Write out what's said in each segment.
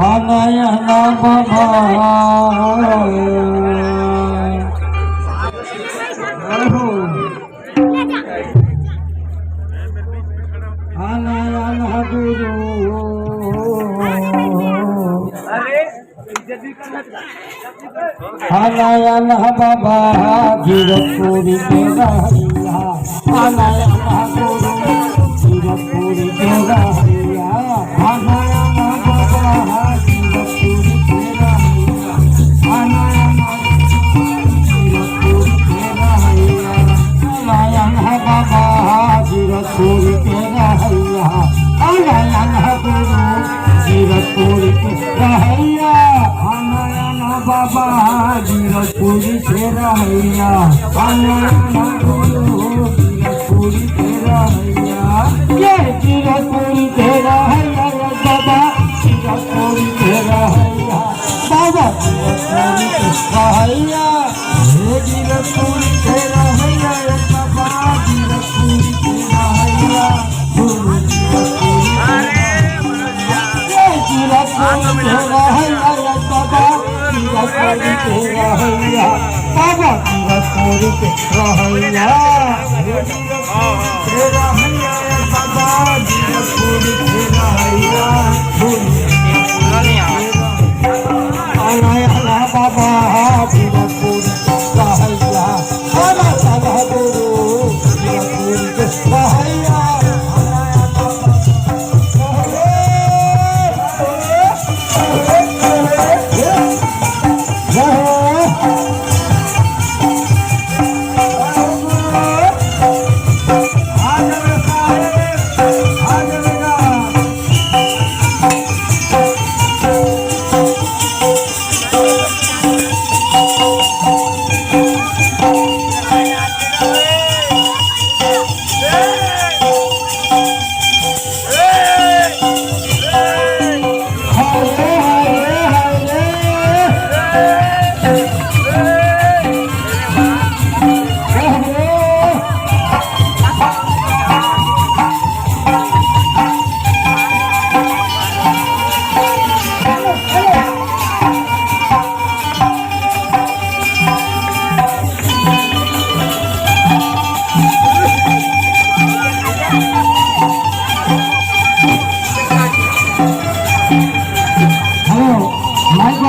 आनयना बाबा आनयना गुरु आनयना बाबा गिरपुरी के रहैया आनयना गुरु गिरपुरी के रहैया आनयना बाबा गिरपुरी के रहैया आनयना गिरपुरी के रहैया आनयना बाबा गिरपुरी के रहैया आनयना गुरु गिरपुरी के रहैया आनयना बाबा गिरपुरी के रहैया आनयना गुरु गिरपुरी के रहैया ये गिरपुरी के रहैया बाबा गिरपुरी के रहैया बाबा गिरपुरी के रहैया ये गिरपुरी के रहैया बाबा गिरपुरी के रहैया गुरु गिरपुरी के रहैया बाबा गिरपुरी के रहैया बाबा गिरपुरी के रहैया आनयना बाबा गिरपुरी रहैया बाबा साधा गुरु गिरपुरी के रहैया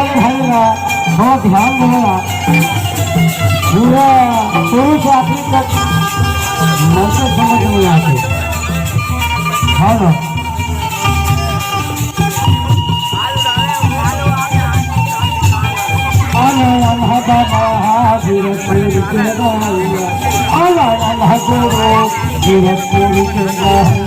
बहुत ध्यान देगा पूरा शुरू से आखिर तक मंत्र समझ नहीं आते है ना आनयना बाबा गिरपुरी के रहैया आनयना गुरु गिरपुरी के रहैया